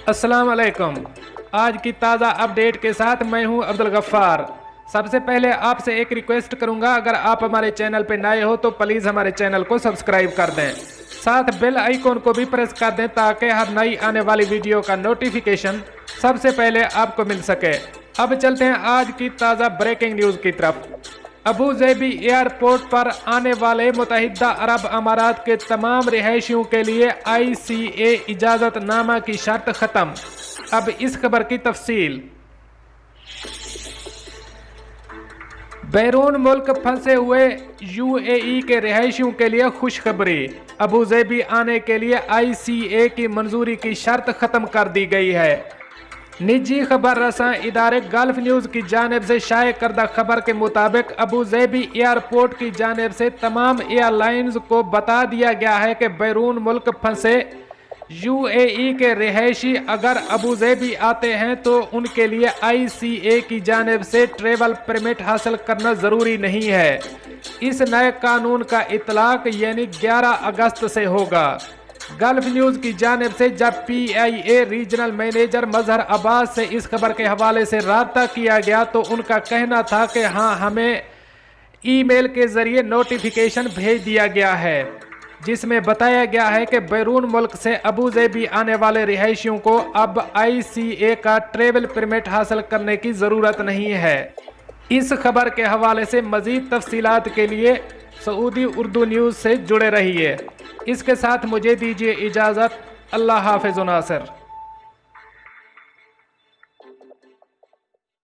अस्सलाम वालेकुम। आज की ताज़ा अपडेट के साथ मैं हूं अब्दुल गफ्फार। सबसे पहले आपसे एक रिक्वेस्ट करूंगा, अगर आप हमारे चैनल पे नए हो तो प्लीज़ हमारे चैनल को सब्सक्राइब कर दें, साथ बेल आइकॉन को भी प्रेस कर दें ताकि हर नई आने वाली वीडियो का नोटिफिकेशन सबसे पहले आपको मिल सके। अब चलते हैं आज की ताज़ा ब्रेकिंग न्यूज़ की तरफ। अबू ज़ेबी एयरपोर्ट पर आने वाले मुत्तहिदा अरब अमारात के तमाम रिहायशियों के लिए ICA इजाज़तनामा की शर्त ख़त्म। अब इस खबर की तफसील। बैरून मुल्क फंसे हुए UAE के रिहायशियों के लिए खुशखबरी। अबू ज़ेबी आने के लिए ICA की मंजूरी की शर्त ख़त्म कर दी गई है। निजी खबर रसां इदारे गल्फ न्यूज़ की जानिब से शाये करदा खबर के मुताबिक अबू ज़ेबी एयरपोर्ट की जानिब से तमाम एयरलाइंस को बता दिया गया है कि बैरून मुल्क फंसे UAE के रिहायशी अगर अबू ज़ेबी आते हैं तो उनके लिए ICA की जानिब से ट्रेवल परमिट हासिल करना ज़रूरी नहीं है। इस नए कानून का इतलाक यानी 11 अगस्त से होगा। गल्फ न्यूज़ की जानिब से जब PIA रीजनल मैनेजर मजहर अब्बास से इस खबर के हवाले से राब्ता किया गया तो उनका कहना था कि हाँ, हमें ईमेल के ज़रिए नोटिफिकेशन भेज दिया गया है जिसमें बताया गया है कि बैरून मुल्क से अबू ज़ेबी आने वाले रिहायशियों को अब ICA का ट्रेवल परमिट हासिल करने की ज़रूरत नहीं है। इस खबर के हवाले से मज़ीद तफसीलात के लिए सऊदी उर्दू न्यूज़ से जुड़े रहिए। इसके साथ मुझे दीजिए इजाज़त। अल्लाह हाफ़िज़ नासिर।